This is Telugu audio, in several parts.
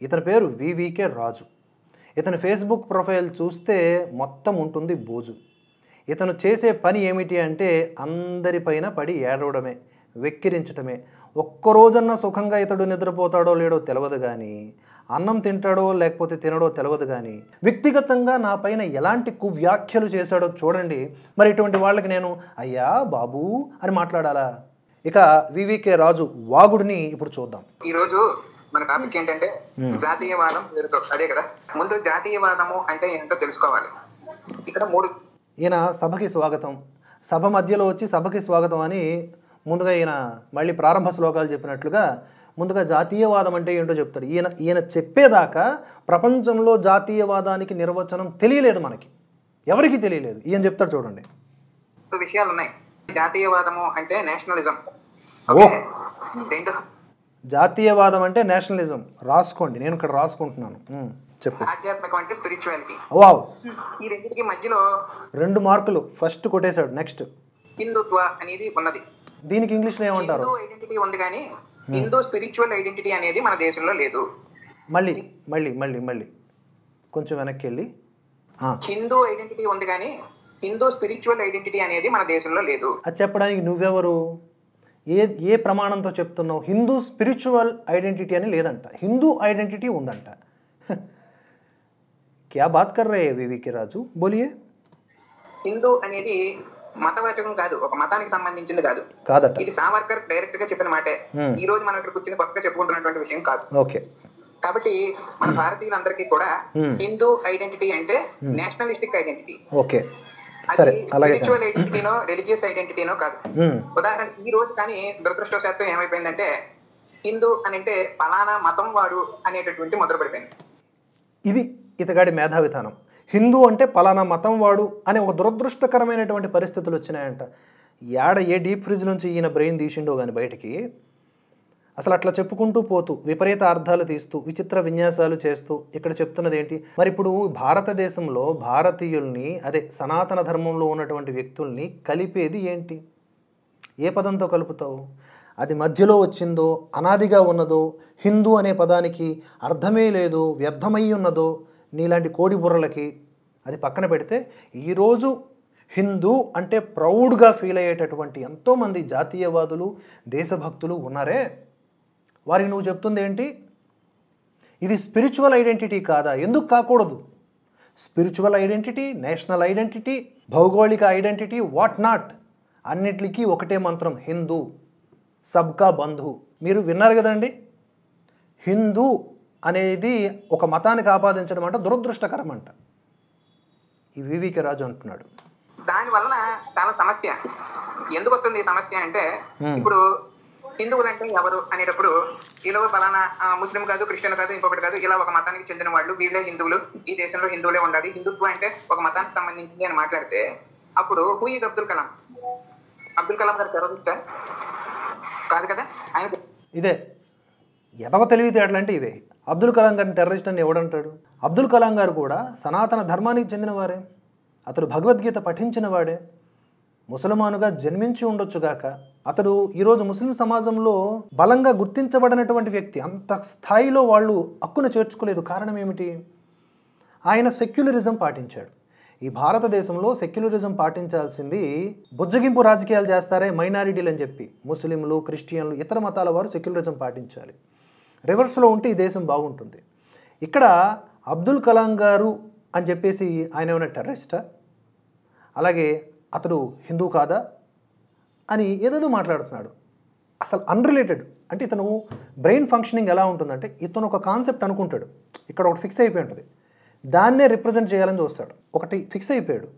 ఇతని పేరు వివికే రాజు. ఇతని ఫేస్బుక్ ప్రొఫైల్ చూస్తే మొత్తం ఉంటుంది బూజు. ఇతను చేసే పని ఏమిటి అంటే అందరిపైన పడి ఏడవడమే, వెక్కిరించటమే. ఒక్కరోజన్నా సుఖంగా ఇతడు నిద్రపోతాడో లేడో తెలియదు కానీ, అన్నం తింటాడో లేకపోతే తినడో తెలియదు కానీ, వ్యక్తిగతంగా నా పైన ఎలాంటి కువ్యాఖ్యలు చేశాడో చూడండి. మరి ఇటువంటి వాళ్ళకి నేను అయ్యా బాబూ అని మాట్లాడాలా? ఇక వివికే రాజు వాగుడిని ఇప్పుడు చూద్దాం. ఈరోజు మన టాపిక్ ఏంటంటే జాతీయవాదం పేరుతో, అదే కదా. ముందు జాతీయవాదము అంటే ఏంటో తెలుసుకోవాలి. ఇక్కడ ఈయన సభకి స్వాగతం, సభ మధ్యలో వచ్చి సభకి స్వాగతం అని ముందుగా ఈయన మళ్ళీ ప్రారంభ శ్లోకాలు చెప్పినట్లుగా ముందుగా జాతీయవాదం అంటే ఏంటో చెప్తాడు. ఈయన చెప్పేదాకా ప్రపంచంలో జాతీయవాదానికి నిర్వచనం తెలియలేదు, మనకి ఎవరికి తెలియలేదు. ఈయన చెప్తాడు చూడండి. విషయాలు ఉన్నాయి. జాతీయవాదము అంటే నేషనలిజం. జాతీయవాదం అంటే నేషనలిజం రాసుకోండి, నేను ఇక్కడ రాసుకుంటున్నాను. చెప్పు. ఆధ్యాత్మికం అంటే స్పిరిచువాలిటీ. వావ్, ఈ రెండింటికి మధ్యలో 2 మార్కులు ఫస్ట్ కొట్టేశాడు. నెక్స్ట్ హిందుత్వ అనేది ఉన్నది. దీనికి ఇంగ్లీష్లో ఏమంటారు? హిందూ ఐడెంటిటీ ఉంది కానీ హిందూ స్పిరిచువల్ ఐడెంటిటీ అనేది మన దేశంలో లేదు. మళ్ళీ మళ్ళీ మళ్ళీ మళ్ళీ కొంచెం వెనక్కి వెళ్ళి. హిందూ ఐడెంటిటీ ఉంది కానీ హిందూ స్పిరిచువల్ ఐడెంటిటీ అనేది మన దేశంలో లేదు. అది చెప్పడానికి నువ్వెవరు? ఏ ప్రమాణంతో చెప్తున్నావు? హిందూ స్పిరిచువల్ ఐడెంటిటీ అని లేదంట, హిందూ ఐడెంటిటీ ఉందంట. క్యా బాత్ కర్ రహే వివికే రాజు, బోలియే. హిందూ అనేది మతవాచకం కాదు, ఒక మతానికి సంబంధించింది కాదట. ఇది సావర్కర్ డైరెక్ట్ గా చెప్పిన మాటే. ఈ రోజు మనం ఇక్కడ కూర్చుని కొత్తగా చెప్పుకుంటున్నటువంటి విషయం కాదు. ఓకే. కాబట్టి మన భారతీయులందరికీ కూడా హిందూ ఐడెంటిటీ అంటే నేషనలిస్టిక్ ఐడెంటిటీ. ఓకే, సరే. స్పిరిచువల్ ఐడెంటిటీనో రిలీజియస్ ఐడెంటిటీనో కాదు. ఉదాహరణ ఈ రోజు కానీ దురదృష్టవశాత్తు ఏమైపోయిందంటే హిందూ అని అంటే పలానా మతం వాడు అనేటటువంటి మొదలు పడిపోయింది. ఇది ఇతగాడి మేధావిధానం. హిందూ అంటే పలానా మతం వాడు అనే ఒక దురదృష్టకరమైనటువంటి పరిస్థితులు వచ్చినాయంట. ఏ డీప్ ఫ్రిడ్జ్ నుంచి ఈయన బ్రెయిన్ తీసిండో కానీ బయటికి, అసలు అట్లా చెప్పుకుంటూ పోతూ విపరీత అర్థాలు తీస్తూ విచిత్ర విన్యాసాలు చేస్తూ ఇక్కడ చెప్తున్నది ఏంటి? మరి ఇప్పుడు భారతదేశంలో భారతీయుల్ని, అదే సనాతన ధర్మంలో ఉన్నటువంటి వ్యక్తుల్ని కలిపేది ఏంటి? ఏ పదంతో కలుపుతావు? అది మధ్యలో వచ్చిందో, అనాదిగా ఉన్నదో, హిందూ అనే పదానికి అర్థమే లేదో, వ్యర్థమై ఉన్నదో, నీలాంటి కోడి బుర్రలకి అది పక్కన పెడితే, ఈరోజు హిందూ అంటే ప్రౌడ్గా ఫీల్ అయ్యేటటువంటి ఎంతోమంది జాతీయవాదులు, దేశభక్తులు ఉన్నారే, వారికి నువ్వు చెప్తుంది ఏంటి? ఇది స్పిరిచువల్ ఐడెంటిటీ కాదా? ఎందుకు కాకూడదు? స్పిరిచువల్ ఐడెంటిటీ, నేషనల్ ఐడెంటిటీ, భౌగోళిక ఐడెంటిటీ, వాట్ నాట్, అన్నిటికీ ఒకటే మంత్రం, హిందూ సబ్కా బంధు. మీరు విన్నారు కదండి. హిందూ అనేది ఒక మతానికి ఆపాదించడం అంటే దురదృష్టకరం అంట. ఈ వివికే రాజు అంటున్నాడు. దాని వలన చాలా సమస్య. ఎందుకు వస్తుంది ఈ సమస్య అంటే, ఇప్పుడు హిందువులు అంటే ఎవరు అనేటప్పుడు ఇలా పలానా ముస్లిం కాదు, క్రిస్టియన్ కాదు, ఇంకొకటి కాదు, ఇలా ఒక మతానికి చెందిన వాళ్ళు, వీళ్ళే హిందువులు, ఈ దేశంలో హిందువులే ఉండాలి, హిందుత్వం అంటే ఒక మతానికి సంబంధించింది అని మాట్లాడితే, అప్పుడు హూ ఈజ్ అబ్దుల్ కలాం? అబ్దుల్ కలాం గారు టెర్రరిస్టా? కాదు కదా. ఆయన ఇదే ఎదవ తెలివితేటలు అంటే ఇవే. అబ్దుల్ కలాం గారిని టెర్రరిస్ట్ అని ఎవడంటాడు? అబ్దుల్ కలాం గారు కూడా సనాతన ధర్మానికి చెందినవారే, అతడు భగవద్గీత పఠించిన వాడే, ముసల్మానుగా జన్మించి ఉండొచ్చుగాక, అతడు ఈరోజు ముస్లిం సమాజంలో బలంగా గుర్తించబడినటువంటి వ్యక్తి. అంత స్థాయిలో వాళ్ళు హక్కును చేర్చుకోలేదు. కారణం ఏమిటి? ఆయన సెక్యులరిజం పాటించాడు. ఈ భారతదేశంలో సెక్యులరిజం పాటించాల్సింది, బుజ్జగింపు రాజకీయాలు చేస్తారే మైనారిటీలు అని చెప్పి, ముస్లింలు, క్రిస్టియన్లు, ఇతర మతాల వారు సెక్యులరిజం పాటించాలి. రివర్స్లో ఉంటే ఈ దేశం బాగుంటుంది. ఇక్కడ అబ్దుల్ కలాం గారు అని చెప్పేసి ఆయన ఏమైనా టెర్రరిస్టా? అలాగే అతడు హిందూ కాదా అని ఏదేదో మాట్లాడుతున్నాడు. అసలు అన్రిలేటెడ్. అంటే ఇతను బ్రెయిన్ ఫంక్షనింగ్ ఎలా ఉంటుందంటే, ఇతను ఒక కాన్సెప్ట్ అనుకుంటాడు, ఇక్కడ ఒకటి ఫిక్స్ అయిపోయి ఉంటుంది, దాన్నే రిప్రజెంట్ చేయాలని చూస్తాడు. ఒకటి ఫిక్స్ అయిపోయాడు,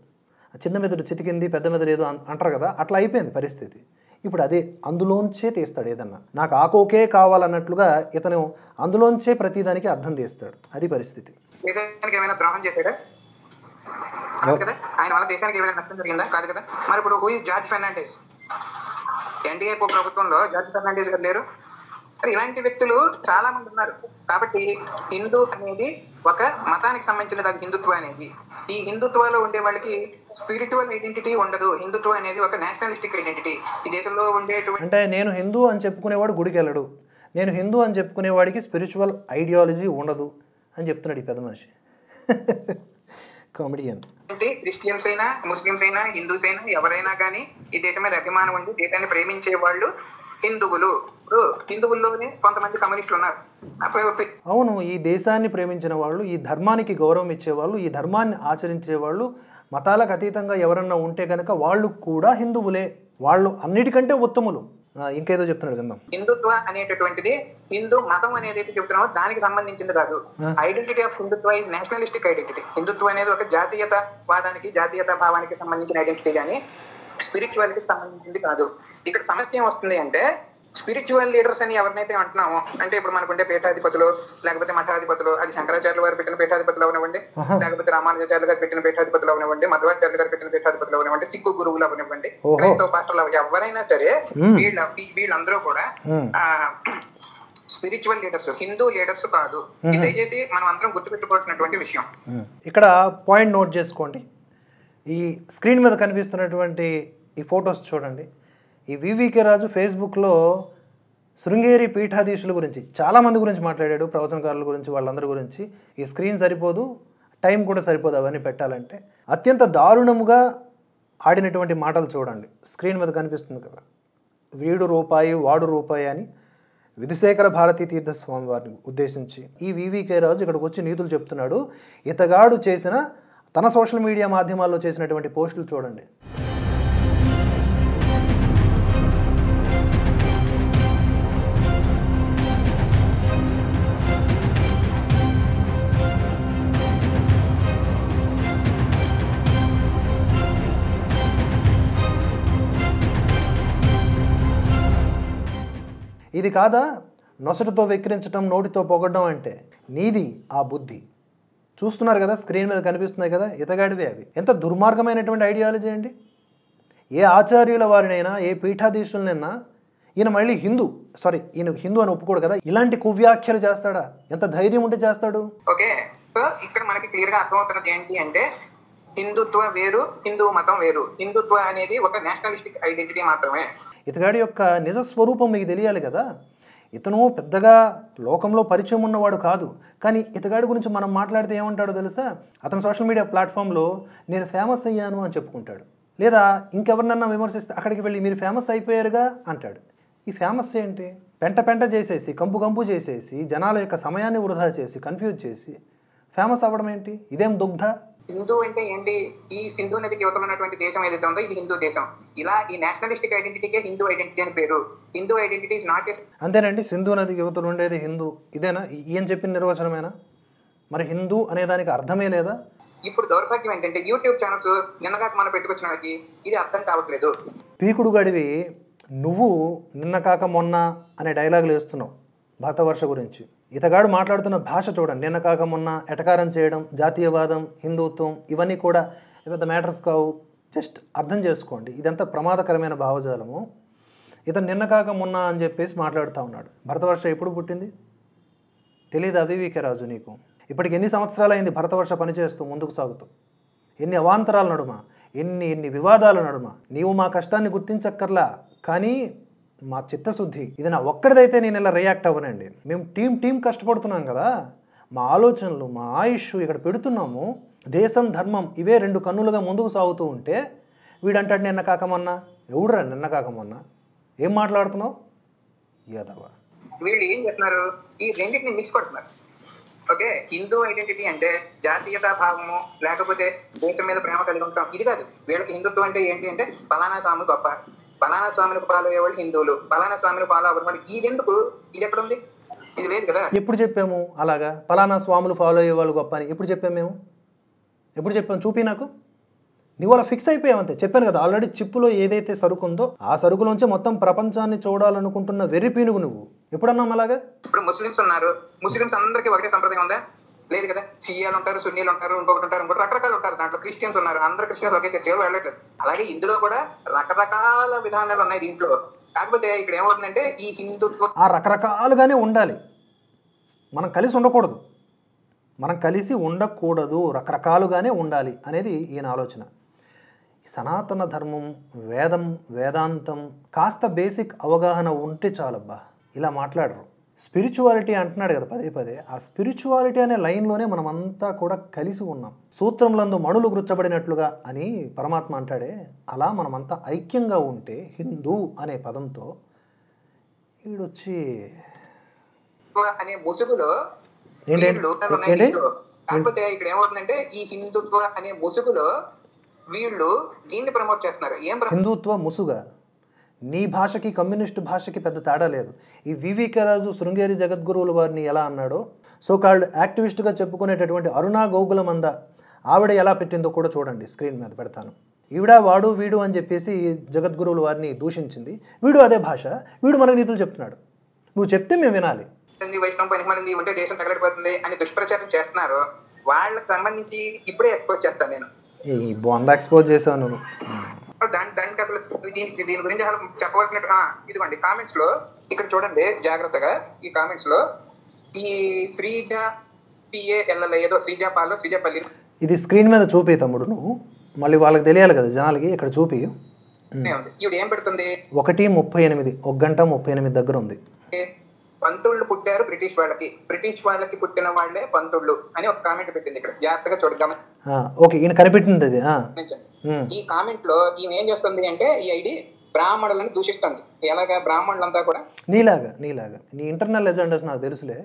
చిన్న మెదడు చితికింది, పెద్ద మెదడు ఏదో అంటారు కదా, అట్లా అయిపోయింది పరిస్థితి. ఇప్పుడు అదే అందులోంచే తీస్తాడు. ఏదన్నా నాకు ఆకోకే కావాలన్నట్లుగా ఇతను అందులోంచే ప్రతిదానికి అర్థం తీస్తాడు. అది పరిస్థితి. దేశానికి ఏమైనా ద్రోహం చేశాడా? కాదు కదా. ఆయన వల్ల దేశానికి ఏమైనా నష్టం జరిగిందా? కాదు కదా. మరి ఇప్పుడు who is George Fernandes? NDA ప్రభుత్వంలో జార్జ్ ఫెర్నాండెస్ గారు లేరు. ఇలాంటి వ్యక్తులు చాలా మంది ఉన్నారు. కాబట్టి హిందూ అనేది ఒక మతానికి సంబంధించిన కాదు హిందుత్వం అనేది. ఈ హిందుత్వలో ఉండే వాళ్ళకి స్పిరిచువల్ ఐడెంటిటీ ఉండదు. హిందుత్వం అనేది ఒక నేషనలిస్టిక్ ఐడెంటిటీ. ఈ దేశంలో ఉండేటువంటి, అంటే నేను హిందూ అని చెప్పుకునేవాడు గుడికి వెళ్ళడు, నేను హిందూ అని చెప్పుకునేవాడికి స్పిరిచువల్ ఐడియాలజీ ఉండదు అని చెప్తున్నాడు ఈ పెద్ద మనిషి. కామెడియన్. అంటే క్రిస్టియన్స్ అయినా, ముస్లిమ్స్ అయినా, హిందూస్ అయినా, ఎవరైనా కానీ ఈ దేశం మీద అభిమానం ఉండి దేశాన్ని ప్రేమించే వాళ్ళు హిందువులు. ఇప్పుడు హిందువుల్లోనే కొంతమంది కమ్యూనిస్టులు ఉన్నారు. అవును, ఈ దేశాన్ని ప్రేమించిన వాళ్ళు, ఈ ధర్మానికి గౌరవం ఇచ్చేవాళ్ళు, ఈ ధర్మాన్ని ఆచరించే వాళ్ళు, మతాలకు అతీతంగా ఎవరన్నా ఉంటే కనుక వాళ్ళు కూడా హిందువులే, వాళ్ళు అన్నిటికంటే ఉత్తములు. ఇంకేదో చెప్తున్నాడు విందాం. హిందుత్వ అనేటటువంటిది హిందూ మతం అనేది అయితే చెప్తున్నామో దానికి సంబంధించింది కాదు. Identity of Hindutva is nationalistic identity. హిందుత్వం అనేది ఒక జాతీయత వాదానికి, జాతీయత భావానికి సంబంధించిన ఐడెంటిటీ కానీ స్పిరిచువాలిటీకి సంబంధించింది కాదు. ఇక్కడ సమస్య ఏం వస్తుంది అంటే, స్పిరిచువల్ లీడర్స్ అని ఎవరినైతే అంటున్నామో, అంటే ఇప్పుడు మనకుంటే పీఠాధిపతులు, లేకపోతే మఠాధిపతులు, అది శంకరాచార్యులు వారు పెట్టిన పీఠాధిపతులు అవనివ్వండి, లేకపోతే రామానుజాచార్యులు గారు పెట్టిన పీఠాధిపతులు అవనివ్వండి, మధ్వాచార్యులు గారు పెట్టిన పీఠాధిపతులు అవనివ్వండి, సిక్కు గురువులు అవనివ్వండి, క్రైస్తవ పాస్టర్లు ఎవరైనా సరే వీళ్ళందరూ కూడా స్పిరిచువల్ లీడర్స్, హిందూ లీడర్స్ కాదు. దయచేసి మనం అందరం గుర్తుపెట్టుకోవాల్సినటువంటి విషయం. ఇక్కడ పాయింట్ నోట్ చేసుకోండి. ఈ స్క్రీన్ మీద కనిపిస్తున్నటువంటి ఈ ఫొటోస్ చూడండి. ఈ వివికే రాజు ఫేస్బుక్లో శృంగేరి పీఠాధీశుల గురించి, చాలామంది గురించి మాట్లాడాడు, ప్రవచనకారుల గురించి, వాళ్ళందరి గురించి. ఈ స్క్రీన్ సరిపోదు, టైం కూడా సరిపోదు అవన్నీ పెట్టాలంటే. అత్యంత దారుణముగా ఆడినటువంటి మాటలు చూడండి. స్క్రీన్ మీద కనిపిస్తుంది కదా, వీడు రూపాయి వాడు రూపాయి అని విధుశేఖర భారతీ తీర్థస్వామి వారిని ఉద్దేశించి ఈ వివికే రాజు ఇక్కడికి వచ్చి నీతులు చెప్తున్నాడు. ఇతగాడు చేసిన తన సోషల్ మీడియా మాధ్యమాల్లో చేసినటువంటి పోస్టులు చూడండి. ఇది కాదా నొసటితో వెక్కిరించడం, నోటితో పొగడడం అంటే? నీది ఆ బుద్ధి. చూస్తున్నారు కదా, స్క్రీన్ మీద కనిపిస్తున్నాయి కదా, ఇతగాడివే అవి. ఎంత దుర్మార్గమైనటువంటి ఐడియాలజీ అండి. ఏ ఆచార్యుల వారినైనా, ఏ పీఠాధీశులనైనా ఈయన మళ్ళీ ఈయన హిందూ అని ఒప్పుకోడు కదా, ఇలాంటి కువ్యాఖ్యలు చేస్తాడా? ఎంత ధైర్యం ఉంటే చేస్తాడు? ఓకే, సో ఇక్కడ మనకి క్లియర్ గా అర్థమవుతున్నది ఏంటి అంటే, హిందుత్వ వేరు, హిందూ మతం వేరు. హిందుత్వ అనేది ఒక నేషనలిస్టిక్ ఐడెంటిటీ మాత్రమే. ఇతగాడి యొక్క నిజ స్వరూపం మీకు తెలియాలి కదా. ఇతను పెద్దగా లోకంలో పరిచయం ఉన్నవాడు కాదు, కానీ ఇతగాడి గురించి మనం మాట్లాడితే ఏమంటాడో తెలుసా? అతను సోషల్ మీడియా ప్లాట్ఫామ్లో నేను ఫేమస్ అయ్యాను అని చెప్పుకుంటాడు. లేదా ఇంకెవరినన్నా విమర్శిస్తే అక్కడికి వెళ్ళి మీరు ఫేమస్ అయిపోయారుగా అంటాడు. ఈ ఫేమస్ ఏంటి? పెంట చేసేసి, కంపు చేసేసి, జనాల యొక్క సమయాన్ని వృధా చేసి, కన్ఫ్యూజ్ చేసి ఫేమస్ అవ్వడం ఏంటి? ఇదేం దుగ్ధ? హిందూ అంటే ఏంటి? ఈ సింధు నదికి యువతలో ఉన్నటువంటి దేశం ఏదైతే ఉందో ఇది హిందూ దేశం. ఇలా ఈ నేషనలిస్టిక్ ఐడెంటిటీకే హిందూ ఐడెంటిటీ అని పేరు. Hindu identity is not. అంతేనండి, సింధు నదికి యువతలు ఉండేది హిందూ, ఇదేనా ఈయన చెప్పిన నిర్వచనమేనా? మరి హిందూ అనే దానికి అర్థమే లేదా? ఇప్పుడు దౌర్భాగ్యం ఏంటంటే యూట్యూబ్ ఛానల్స్ నిన్నగాక మనం పెట్టుకొచ్చిన వాళ్ళకి ఇది అర్థం కావట్లేదు. పీకుడు గడివి నువ్వు నిన్న కాక మొన్న అనే డైలాగులు వేస్తున్నావు భారతవర్ష గురించి. ఇతగాడు మాట్లాడుతున్న భాష చూడండి. నిన్న కాక మొన్న, ఎటకారం చేయడం, జాతీయవాదం, హిందుత్వం, ఇవన్నీ కూడా పెద్ద మ్యాటర్స్ కావు. జస్ట్ అర్థం చేసుకోండి, ఇదంతా ప్రమాదకరమైన భావజాలము. ఇతను నిన్న కాక మొన్న అని చెప్పేసి మాట్లాడుతూ ఉన్నాడు. భరతవర్ష ఎప్పుడు పుట్టింది తెలియదు వివికే రాజు నీకు? ఇప్పటికి ఎన్ని సంవత్సరాలు అయింది భరతవర్ష పనిచేస్తూ ముందుకు సాగుతూ? ఎన్ని అవాంతరాల నడుమ, ఎన్ని వివాదాల నడుమ. నీవు మా కష్టాన్ని గుర్తించక్కర్లా, కానీ మా చిత్తశుద్ధి ఇది నా ఒక్కడిదైతే నేను ఇలా రియాక్ట్ అవ్వనండి. మేము టీం కష్టపడుతున్నాం కదా, మా ఆలోచనలు, మా ఆయుష్ ఇక్కడ పెడుతున్నాము. దేశం, ధర్మం ఇవే రెండు కన్నులుగా ముందుకు సాగుతూ ఉంటే వీడంటాడు నిన్న కాకమొన్న. ఎవడురా నిన్న కాకమొన్న? ఏం మాట్లాడుతున్నావు యాదవ? వీళ్ళు ఏం చేస్తున్నారు? ఈ రెండింటిని మిక్స్ కొడుతున్నారు. ఓకే, హిందూ ఐడెంటిటీ అంటే జాతీయతా భావము, లేకపోతే దేశం మీద ప్రేమ కలిగి ఉంటాం, ఇది కాదు. వీళ్ళకి హిందుత్వం అంటే ఏంటి అంటే పలానా స్వామి గొప్ప, పలానా స్వామిని ఫాలో అయ్యేవాళ్ళు హిందువులు, పలానా స్వామిని ఫాలో అవ్వడం. ఇది ఎందుకు? ఇది ఎక్కడ ఉంది? ఇది లేదు కదా. ఎప్పుడు చెప్పాము అలాగా పలానా స్వాములు ఫాలో అయ్యేవాళ్ళు గొప్ప అని? ఎప్పుడు చెప్పాము మేము? ఎప్పుడు చెప్పాము? చూపి నాకు. నువ్వు అలా ఫిక్స్ అయిపోయావు అంతే. చెప్పాను కదా, ఆల్రెడీ చిప్పులో ఏదైతే సరుకు ఉందో ఆ సరుకులోంచి మొత్తం ప్రపంచాన్ని చూడాలనుకుంటున్న వెర్రి పీనుగు నువ్వు. ఎప్పుడన్నాం అలాగా? ఇప్పుడు ముస్లిమ్స్ ఉన్నారు, ముస్లిమ్స్ అందరికీ ఒకటే సంప్రదాయం ఉందా? లేదు కదా. షియాలు ఉంటారు, సున్నీలు ఉంటారు, ఇంకొకటి రకరకాలు ఉంటారు. దాంట్లో క్రిస్టియన్స్ ఉన్నారు, అందరు క్రిస్టియన్స్ ఒకే చర్చలో వెళ్ళట్లేదు. అలాగే ఇందులో కూడా రకరకాల విధానాలు ఉన్నాయి దీంట్లో. కాకపోతే ఇక్కడ ఏమవుతుందంటే ఈ హిందుత్వం ఆ రకరకాలుగానే ఉండాలి. మనం కలిసి ఉండకూడదు, రకరకాలుగానే ఉండాలి అనేది ఈయన ఆలోచన. సనాతన ధర్మం, వేదం, వేదాంతం కాస్త బేసిక్ అవగాహన ఉంటే చాలబ్బా. ఇలా మాట్లాడరు. స్పిరిచువాలిటీ అంటున్నాడు కదా పదే పదే. ఆ స్పిరిచువాలిటీ అనే లైన్లోనే మనమంతా కూడా కలిసి ఉన్నాం. సూత్రములందు మణులు గుచ్చబడినట్లుగా అని పరమాత్మ అంటాడే, అలా మనమంతా ఐక్యంగా ఉంటే హిందూ అనే పదంతో వీడొచ్చి అనే ముసుగులో ఏంటి కాకపోతే ఇక్కడ ఏమవుతుందంటే ఈ హిందుత్వ అనే ముసుగులో వీళ్ళు దీన్ని ప్రమోట్ చేస్తున్నారు. హిందుత్వ ముసుగా? నీ భాషకి కమ్యూనిస్టు భాషకి పెద్ద తేడా లేదు. ఈ వివికే రాజు శృంగేరి జగద్గురువుల వారిని ఎలా అన్నాడో, సో కాల్డ్ యాక్టివిస్ట్గా చెప్పుకునేటటువంటి అరుణా గోగులమంద ఆవిడ ఎలా పెట్టిందో కూడా చూడండి, స్క్రీన్ మీద పెడతాను. ఈవిడ వాడు వీడు అని చెప్పేసి జగద్గురువుల వారిని దూషించింది. వీడు అదే భాష, వీడు మనకు నీతులు చెప్తున్నాడు. నువ్వు చెప్తే మేము వినాలి. వైష్ణవం పనికి మంది ఉంటే దేశం తగలడిపోతుంది అని దుష్ప్రచారం చేస్తున్నారు. వాళ్ళకి సంబంధించి ఇప్పుడే ఎక్స్పోజ్ చేస్తాను నేను. ఈ బొంద ఎక్స్పోజ్ చేసావు నువ్వు. దానికి అసలు దీని గురించి అసలు చెప్పవలసినట్టు ఇదిగోండి కామెంట్స్ లో ఇక్కడ చూడండి జాగ్రత్తగా. ఈ కామెంట్స్ లో ఈ శ్రీజ పిఏఎల్ఎల్ ఏదో శ్రీజాపాల్లో శ్రీజాపల్లి ఇది స్క్రీన్ మీద చూపి తమ్ముడు, నువ్వు మళ్ళీ వాళ్ళకి తెలియాలి కదా జనాలకి. ఇక్కడ చూపి ఇవి ఏం పెడుతుంది, 1:38 1:38 దగ్గర ఉంది. పంతుళ్ళు పుట్టారు బ్రిటిష్ వాళ్ళకి పుట్టిన వాళ్ళే పంతుళ్ళు అని ఒక కామెంట్ పెట్టింది. ఇక్కడ జాగ్రత్తగా చూడదాం. ఓకే, ఈయన కనిపెట్టింది అది. ఈ కామెంట్ లో ఈమె ఏం చేస్తుంది అంటే ఈ ఐడి బ్రాహ్మణులను దూషిస్తుంది. ఎలాగా బ్రాహ్మణులంతా కూడా నీలాగా నీ ఇంటర్నల్ ఎజెండాస్ నాకు తెలుసులే.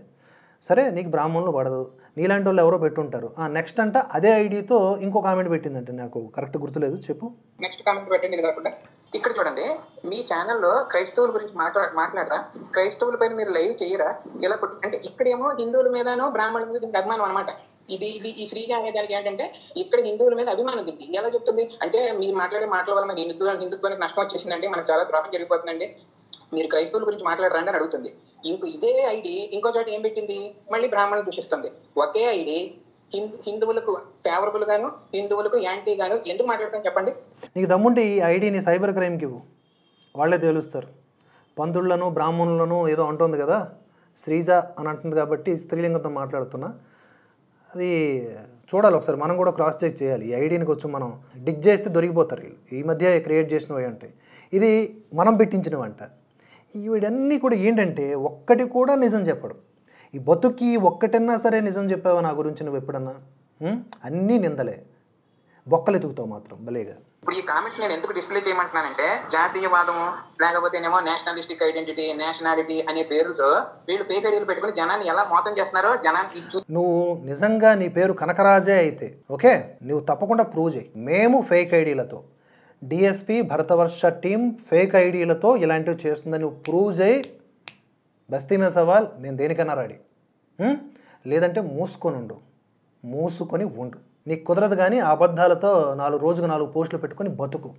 సరే, నీకు బ్రాహ్మణులు పడదు, నీలాంటి వాళ్ళు ఎవరో పెట్టుంటారు. నెక్స్ట్ అంట అదే ఐడితో ఇంకో కామెంట్ పెట్టిందంటే, నాకు కరెక్ట్ గుర్తులేదు, చెప్పు. నెక్స్ట్ కామెంట్ పెట్టండి. ఇది కాకుండా ఇక్కడ చూడండి, మీ ఛానల్లో క్రైస్తవుల గురించి మాట్లాడరా, క్రైస్తవుల పైన మీరు లైవ్ చేయరా, ఇలా అంటే ఇక్కడేమో హిందువుల మీదనో బ్రాహ్మణుల మీద దీనికి అభిమానం అనమాట. ఇది ఈ శ్రీజ అనే దానికి ఏంటంటే ఇక్కడ హిందువుల మీద అభిమానం దిద్ది ఎలా చెప్తుంది అంటే, మీరు మాట్లాడే మాటల వల్ల మన హిందుత్వానికి నష్టం వచ్చేసిందండి, మనకు చాలా ద్రోహం జరిగిపోతుందండి, మీరు క్రైస్తవుల గురించి మాట్లాడరండి అని అడుగుతుంది. ఇదే ఐడి ఇంకో చోట ఏం పెట్టింది, మళ్ళీ బ్రాహ్మణులు దూషిస్తుంది. ఒకే ఐడి హిందువులకు ఫేవరబుల్ గాను హిందువులకు యాంటీ గాను ఎందుకు మాట్లాడతాం చెప్పండి. నీకు దమ్ముంటే ఈ ఐడిని సైబర్ క్రైమ్కి ఇవ్వు, వాళ్ళే తేలుస్తారు. పంతుళ్లను బ్రాహ్మణులను ఏదో అంటుంది కదా, శ్రీజ అని అంటుంది కాబట్టి స్త్రీలింగంతో మాట్లాడుతున్నా. అది చూడాలి ఒకసారి, మనం కూడా క్రాస్ చెక్ చేయాలి. ఈ ఐడిని కొంచెం మనం డిగ్ చేస్తే దొరికిపోతారు వీళ్ళు. ఈ మధ్య క్రియేట్ చేసినవి ఉంటాయి, ఇది మనం పెట్టించినవంట. వీడన్నీ కూడా ఏంటంటే ఒక్కటి కూడా నిజం చెప్పడు. ఈ బతుకి ఒక్కటన్నా సరే నిజం చెప్పావా నా గురించి నువ్వు ఎప్పుడన్నా? అన్నీ నిందలే, బొక్కలు ఎతుకుతావు మాత్రం భలేగా. ఇప్పుడు ఈ కామెంట్స్ నేను ఎందుకు డిస్ప్లే చేయమంటున్నానంటే, జాతీయవాదము లేకపోతేనేమో నేషనలిస్టిక్ ఐడెంటిటీ, నేషనాలిటీ అనే పేరుతో వీళ్ళు ఫేక్ ఐడీలు పెట్టుకుని జనాన్ని ఎలా మోసం చేస్తున్నారో జనానికి. నువ్వు నిజంగా నీ పేరు కనకరాజే అయితే ఓకే, నువ్వు తప్పకుండా ప్రూవ్ చేయి. మేము ఫేక్ ఐడీలతో, డిఎస్పి భరతవర్ష టీం ఫేక్ ఐడీలతో ఇలాంటివి చేస్తుందని నువ్వు ప్రూవ్ చేయి. బస్తీ మే సవాల్, నేను దేనికన్నా రెడీ. లేదంటే మూసుకొని ఉండు. నీకు కుదరదు కానీ అబద్ధాలతో 4 పోస్టులు పెట్టుకొని బతుకు.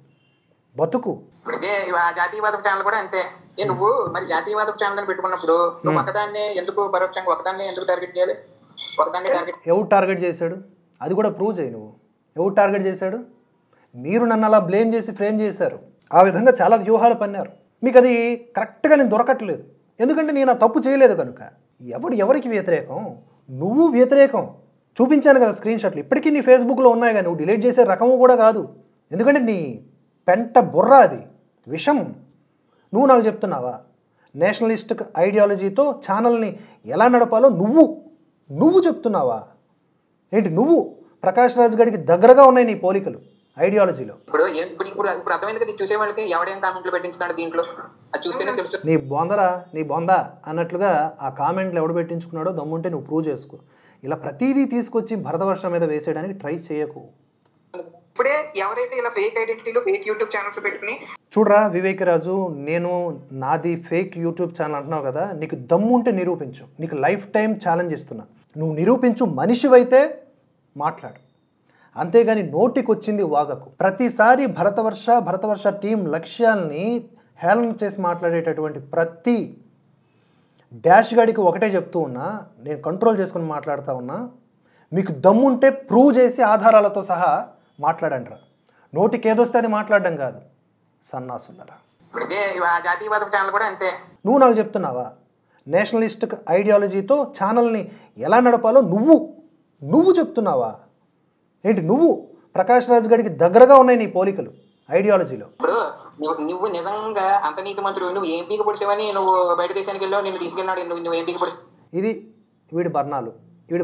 ఇదే జాతీయవాదపు ఛానల్ కూడా అంతే. నువ్వు మరి జాతీయవాదపు ఛానల్ పెట్టుకున్నప్పుడు నువ్వు ఒకదాన్నే ఎందుకు పరోక్షంగా ఒకదాన్నే ఎందుకు టార్గెట్ చేయాలి? ఒకదాన్నే టార్గెట్ ఎవరు టార్గెట్ చేశాడు అది కూడా ప్రూవ్ చేయి. నువ్వు ఎవరు టార్గెట్ చేశాడు? మీరు నన్ను అలా బ్లేమ్ చేసి ఫ్రేమ్ చేశారు. ఆ విధంగా చాలా వ్యూహాలు పన్నారు. మీకు అది కరెక్ట్గా నేను దొరకట్లేదు, ఎందుకంటే నేను ఆ తప్పు చేయలేదు కనుక. ఎవరికి వ్యతిరేకం? నువ్వు వ్యతిరేకం. చూపించాను కదా స్క్రీన్ షాట్లు, ఇప్పటికీ నీ ఫేస్బుక్లో ఉన్నాయి కానీ నువ్వు డిలీట్ చేసే రకము కూడా కాదు. ఎందుకంటే నీ పెంట బుర్ర అది విషం. నువ్వు నాకు చెప్తున్నావా నేషనలిస్టిక్ ఐడియాలజీతో ఛానల్ని ఎలా నడపాలో? నువ్వు చెప్తున్నావా ఏంటి? నువ్వు ప్రకాష్ రాజ్ గడికి దగ్గరగా ఉన్నాయి నీ పోలికలు ఐడియాలజీలో. ఇప్పుడు అర్థమైంది కదా, చూసే వాళ్ళకి ఎవడేం కామెంట్లు పెట్టించున్నాడు దీంట్లో, అది చూస్తేనే తెలుస్తుంది. నీ బొందా అన్నట్లుగా ఆ కామెంట్లు ఎవడు పెట్టించుకున్నాడో దమ్ముంటే నువ్వు ప్రూవ్ చేసుకో. ఇలా ప్రతిదీ తీసుకొచ్చి భరతవర్షం మీద వేసేయడానికి ట్రై చేయకు. ఇప్పుడే ఎవరైతే ఇలా ఫేక్ ఐడెంటిటీలు ఫేక్ యూట్యూబ్ ఛానల్స్ పెట్టుకుని చూడరా వివేక్ రాజు, నేను నాది ఫేక్ యూట్యూబ్ ఛానల్ అంటున్నావు కదా, నీకు దమ్ముంటే నిరూపించు. నీకు లైఫ్ టైం ఛాలెంజ్ ఇస్తున్నా, నువ్వు నిరూపించు. మనిషివైతే మాట్లాడు, అంతేగాని నోటికొచ్చింది వాగకు. ప్రతిసారి భరతవర్ష టీం లక్ష్యాల్ని హేళన చేసి మాట్లాడేటటువంటి ప్రతి డాష్ గాడికి ఒకటే చెప్తూ ఉన్నా, నేను కంట్రోల్ చేసుకుని మాట్లాడుతూ ఉన్నా. మీకు దమ్ముంటే ప్రూవ్ చేసి ఆధారాలతో సహా మాట్లాడండిరా. నోటికి ఏదొస్తే అది మాట్లాడడం కాదు, సన్నాసులరా. జాతీయవాదం ఛానల్ కూడా అంతే. నువ్వు నాకు చెప్తున్నావా నేషనలిస్టిక్ ఐడియాలజీతో ఛానల్ని ఎలా నడపాలో? నువ్వు చెప్తున్నావా ఏంటి? నువ్వు ప్రకాష్ రాజ్ గడికి దగ్గరగా ఉన్నాయి నీ పోలికలు ఐడియాలజీలో. ఇప్పుడు నువ్వు నిజంగా అంత నీతి మంత్రుడు, నువ్వు ఏం పీక పొడిచావని నువ్వు బయట దేశానికి వెళ్ళావు, నిన్ను తీసుకెళ్ళినాడు, నువ్వు ఏం పీక పొడిచావు? ఇది వీడి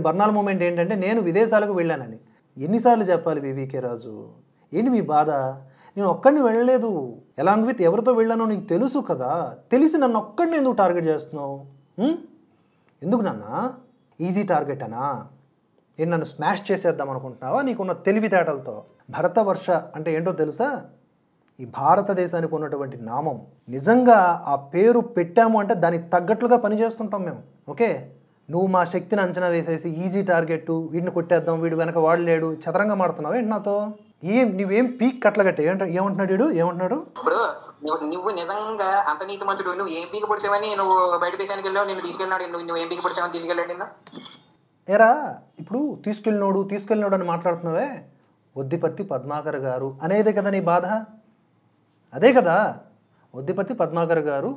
బర్నాలు మూమెంట్ ఏంటంటే నేను విదేశాలకు వెళ్ళానని. ఎన్నిసార్లు చెప్పాలి వివికే రాజు? ఏంటి మీ బాధ? నేను ఒక్కడిని వెళ్ళలేదు, ఎలాంగ్ విత్ ఎవరితో వెళ్ళానో నీకు తెలుసు కదా. తెలిసి నన్ను ఒక్కడిని ఎందుకు టార్గెట్ చేస్తున్నావు? ఎందుకు నాన్న? ఈజీ టార్గెట్ అనా? నేను నన్ను స్మాష్ చేసేద్దాం అనుకుంటున్నావా నీకున్న తెలివితేటలతో? భరతవర్ష అంటే ఏంటో తెలుసా? ఈ భారతదేశానికి ఉన్నటువంటి నామం. నిజంగా ఆ పేరు పెట్టాము అంటే దానికి తగ్గట్లుగా పనిచేస్తుంటాం మేము. ఓకే, నువ్వు మా శక్తిని అంచనా వేసేసి ఈజీ టార్గెట్, వీడిని కొట్టేద్దాం, వీడు వెనక వాడు లేడు, చదరంగా మాడుతున్నావు ఏంటి నాతో? నువ్వేం పీక్ కట్టలగట్టే ఏమంటున్నాడు వీడు? ఏమంటున్నాడు? ఇప్పుడు నువ్వు నిజంగా అంత నీతి మంత్రుడు, నువ్వు ఏం పీక పొడిచావని నువ్వు బయట దేశానికి వెళ్ళావు, నిన్ను తీసుకెళ్ళినాడు, నువ్వు ఏం పీక పొడిచావని తీసుకెళ్ళాడు నిన్న? ఏరా ఇప్పుడు తీసుకెళ్ళినోడు అని మాట్లాడుతున్నావే, వద్దిపర్తి పద్మాకర్ గారు అనేదే కదా నీ బాధ? అదే కదా, వద్దిపర్తి పద్మాకర్ గారు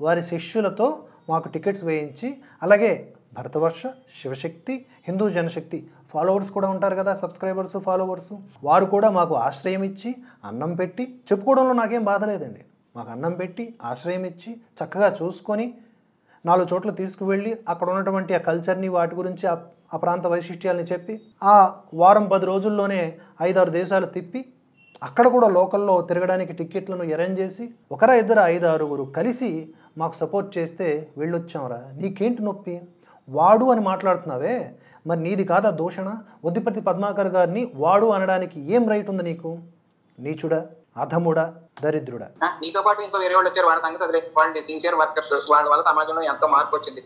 వారి శిష్యులతో మాకు టికెట్స్ వేయించి, అలాగే భరతవర్ష, శివశక్తి, హిందూ జనశక్తి ఫాలోవర్స్ కూడా ఉంటారు కదా, సబ్స్క్రైబర్స్, ఫాలోవర్స్, వారు కూడా మాకు ఆశ్రయం ఇచ్చి అన్నం పెట్టి, చెప్పుకోవడంలో నాకేం బాధ లేదండి, మాకు అన్నం పెట్టి ఆశ్రయం ఇచ్చి చక్కగా చూసుకొని 4 చోట్ల తీసుకువెళ్ళి అక్కడ ఉన్నటువంటి ఆ కల్చర్ని, వాటి గురించి ఆ ప్రాంత వైశిష్ట్యాలని చెప్పి ఆ వారం 10 రోజుల్లోనే 5-6 దేశాలు తిప్పి అక్కడ కూడా లోకల్లో తిరగడానికి టికెట్లను అరేంజ్ చేసి 1-2-5-6 కలిసి మాకు సపోర్ట్ చేస్తే వెళ్ళొచ్చాంరా. నీకేంటి నొప్పి? వాడు అని మాట్లాడుతున్నావే, మరి నీది కాదా దూషణ? వద్దిపర్తి పద్మాకర్ గారిని వాడు అనడానికి ఏం రైట్ ఉంది నీకు? నీచుడా, అధముడా, దరిద్రుడా? నీతో పాటు ఇంకో వేరే వాళ్ళు వచ్చారు, వాళ్ళ సంగతి వదిలే. వాళ్ళు సిన్సియర్ వర్కర్స్, వాళ్ళ వల్ల సమాజంలో ఎంతో మార్పు వచ్చింది.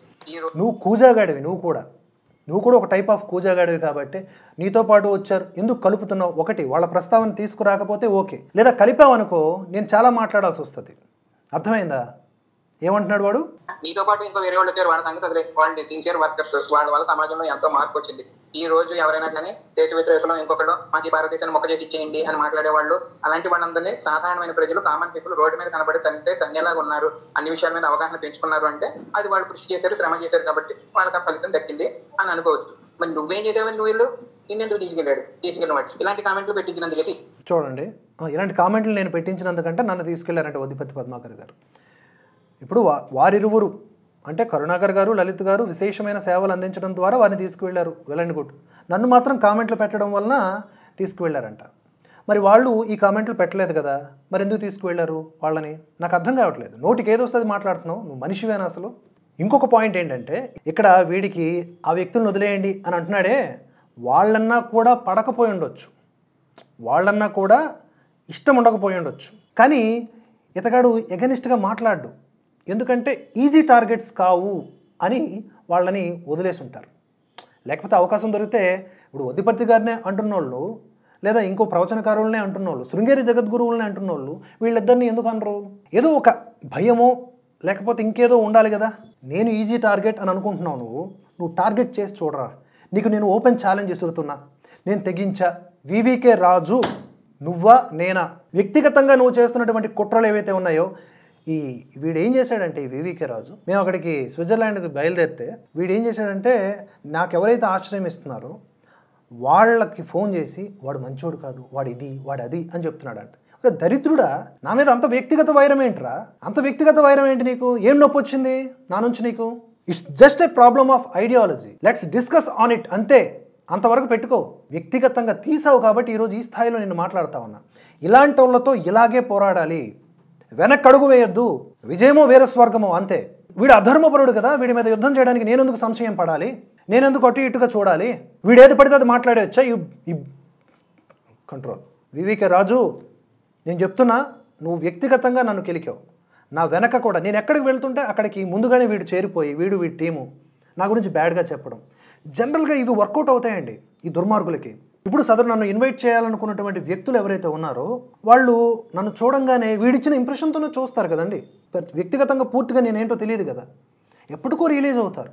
నువ్వు కూజాగాడివి, నువ్వు కూడా ఒక టైప్ ఆఫ్ కూజాగాడివి కాబట్టి నీతో పాటు వచ్చారు. ఎందుకు కలుపుతున్నావు? ఒకటి, వాళ్ళ ప్రస్తావన తీసుకురాకపోతే ఓకే, లేదా కలిపావనుకో నేను చాలా మాట్లాడాల్సి వస్తుంది. అర్థమైందా? ఏమంటున్నాడు వాడు? నీతో పాటు ఇంకో వేరే వాళ్ళు వచ్చారు, వాళ్ళ సంగతి వదిలే. వాళ్ళు సిన్సియర్ వర్కర్స్, వాళ్ళ వల్ల సమాజంలో ఎంతో మార్పు వచ్చింది. ఈ రోజు ఎవరైనా కానీ దేశ వ్యతిరేకులు ఇంకొకళ్ళు మాకు భారతదేశాన్ని మొక్క చేసి ఇచ్చేయండి అని మాట్లాడే వాళ్ళు, అలాంటి వాళ్ళందరినీ సాధారణమైన ప్రజలు, కామన్ పీపుల్ రోడ్డు మీద కనబడి తన్నేలాగా ఉన్నారు, అన్ని విషయాల మీద అవగాహన పెంచుకున్నారు అంటే అది వాళ్ళు కృషి చేశారు, శ్రమ చేశారు కాబట్టి వాళ్ళకి ఆ ఫలితం దక్కింది అని అనుకోవచ్చు. మరి నువ్వేం చేసావని నువ్వు వీళ్ళు నిన్నెందుకు తీసుకెళ్ళినవాడు? ఇలాంటి కామెంట్లు పెట్టించినందుకు. చూడండి, ఇలాంటి కామెంట్లు నేను పెట్టించినందుకంటే నన్ను తీసుకెళ్లారంటే వద్దిపర్తి పద్మాకర్ గారు. ఇప్పుడు వారిరువురు అంటే కరుణాకర్ గారు, లలిత్ గారు విశేషమైన సేవలు అందించడం ద్వారా వారిని తీసుకువెళ్ళారు, వెళ్ళండి గుడ్. నన్ను మాత్రం కామెంట్లు పెట్టడం వలన తీసుకువెళ్ళారంట. మరి వాళ్ళు ఈ కామెంట్లు పెట్టలేదు కదా, మరి ఎందుకు తీసుకువెళ్ళారు వాళ్ళని? నాకు అర్థం కావట్లేదు. నోటికి ఏదో వస్తుంది మాట్లాడుతున్నావు, నువ్వు మనిషివేనా అసలు? ఇంకొక పాయింట్ ఏంటంటే, ఇక్కడ వీడికి ఆ వ్యక్తులను వదిలేయండి అని అంటున్నాడే, వాళ్ళన్నా కూడా పడకపోయి ఉండొచ్చు, వాళ్ళన్నా కూడా ఇష్టం ఉండకపోయి ఉండొచ్చు, కానీ ఇతగాడు ఎగనిస్ట్గా మాట్లాడు. ఎందుకంటే ఈజీ టార్గెట్స్ కావు అని వాళ్ళని వదిలేసి ఉంటారు. లేకపోతే అవకాశం దొరికితే ఇప్పుడు వద్దిపర్తి గారినే అంటున్నోళ్ళు, లేదా ఇంకో ప్రవచనకారులనే అంటున్నోళ్ళు, శృంగేరి జగద్గురువులనే అంటున్నోళ్ళు, వీళ్ళిద్దరిని ఎందుకు అనరు? ఏదో ఒక భయమో లేకపోతే ఇంకేదో ఉండాలి కదా. నేను ఈజీ టార్గెట్ అని అనుకుంటున్నావు, నువ్వు టార్గెట్ చేసి చూడరా. నీకు నేను ఓపెన్ ఛాలెంజ్ ఇస్తున్నా, నేను తెగించా. వివికే రాజు నువ్వా నేనా? వ్యక్తిగతంగా నువ్వు చేస్తున్నటువంటి కుట్రలు ఏవైతే ఉన్నాయో, వీడు ఏం చేశాడంటే, ఈ వివికే రాజు, మేము అక్కడికి స్విట్జర్లాండ్కి బయలుదేరితే వీడు ఏం చేశాడంటే, నాకు ఎవరైతే ఆశ్రయం ఇస్తున్నారో వాళ్ళకి ఫోన్ చేసి వాడు మంచోడు కాదు, వాడు ఇది, వాడు అది అని చెప్తున్నాడంట. దరిద్రుడా, నా మీద అంత వ్యక్తిగత వైరం ఏంట్రా? అంత వ్యక్తిగత వైరం ఏంటి నీకు? ఏం నొప్పి వచ్చింది నా నుంచి నీకు? It's just a problem of ideology, let's discuss on it, అంతే. అంతవరకు పెట్టుకో. వ్యక్తిగతంగా తీసావు కాబట్టి ఈరోజు ఈ స్థాయిలో నేను మాట్లాడుతా ఉన్నా. ఇలాంటి వాళ్ళతో ఇలాగే పోరాడాలి, వెనక్కడుగు వేయొద్దు. విజయమో వీర స్వర్గమో, అంతే. వీడు అధర్మపరుడు కదా, వీడి మీద యుద్ధం చేయడానికి నేనెందుకు సంశయం పడాలి? నేనెందుకు అటు ఇటుగా చూడాలి? వీడు ఏది పడితే అది మాట్లాడేయచ్చా? కంట్రోల్. వివికే రాజు, నేను చెప్తున్నా, నువ్వు వ్యక్తిగతంగా నన్ను కెలికావు. నా వెనక కూడా నేను ఎక్కడికి వెళ్తుంటే అక్కడికి ముందుగానే వీడు చేరిపోయి వీడి టీము నా గురించి బ్యాడ్గా చెప్పడం, జనరల్గా ఇవి వర్కౌట్ అవుతాయండి ఈ దుర్మార్గులకి. ఇప్పుడు సదరు నన్ను ఇన్వైట్ చేయాలనుకున్నటువంటి వ్యక్తులు ఎవరైతే ఉన్నారో వాళ్ళు నన్ను చూడంగానే వీడిచ్చిన ఇంప్రెషన్తోనే చూస్తారు కదండి. వ్యక్తిగతంగా పూర్తిగా నేనేంటో తెలియదు కదా, ఎప్పటికో రిలీజ్ అవుతారు.